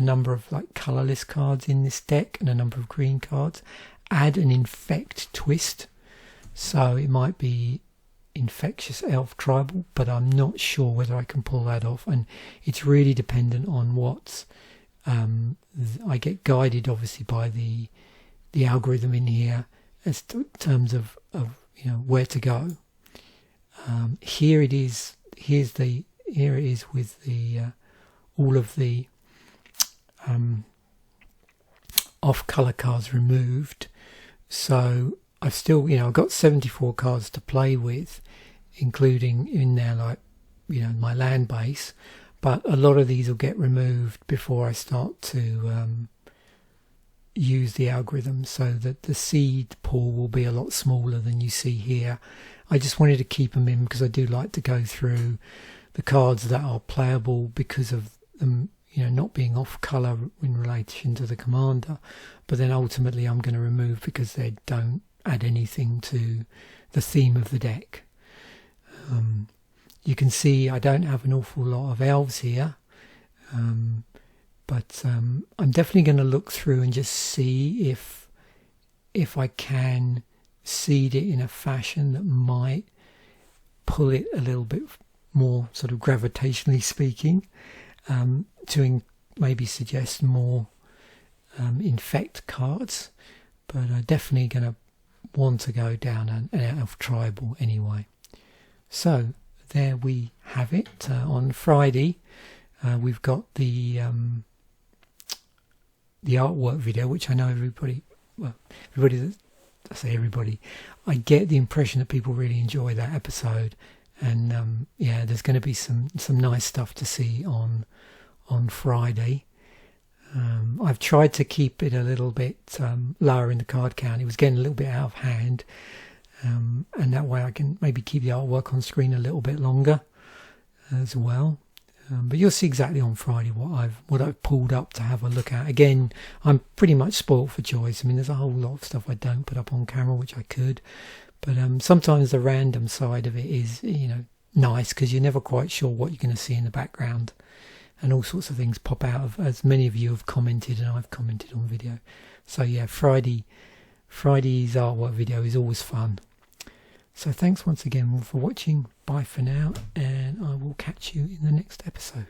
number of like colourless cards in this deck and a number of green cards, add an Infect twist, so it might be Infectious Elf Tribal, but I'm not sure whether I can pull that off, and it's really dependent on what I get guided obviously by the algorithm in here as to in terms of you know where to go. Here it is. Here it is with the all of the off color cards removed. So I've still, I've got 74 cards to play with, including in there like, my land base, but a lot of these will get removed before I start to use the algorithm, so that the seed pool will be a lot smaller than you see here. I just wanted to keep them in because I do like to go through the cards that are playable because of them, not being off colour in relation to the commander, but then ultimately I'm going to remove because they don't add anything to the theme of the deck. You can see I don't have an awful lot of elves here, but I'm definitely going to look through and just see if I can seed it in a fashion that might pull it a little bit more, sort of gravitationally speaking, to maybe suggest more infect cards, but I'm definitely going to want to go down an elf tribal anyway. So there we have it. On Friday we've got the artwork video, which I know everybody, I say everybody, I get the impression that people really enjoy that episode, and there's going to be some nice stuff to see on Friday. I've tried to keep it a little bit lower in the card count. It was getting a little bit out of hand, and that way I can maybe keep the artwork on screen a little bit longer as well. But you'll see exactly on Friday what I've pulled up to have a look at. Again, I'm pretty much spoilt for choice. I mean, there's a whole lot of stuff I don't put up on camera, which I could, but sometimes the random side of it is nice, because you're never quite sure what you're going to see in the background, and all sorts of things pop out of, as many of you have commented and I've commented on video. So yeah, Friday's artwork video is always fun. So thanks once again for watching. Bye for now, and I will catch you in the next episode.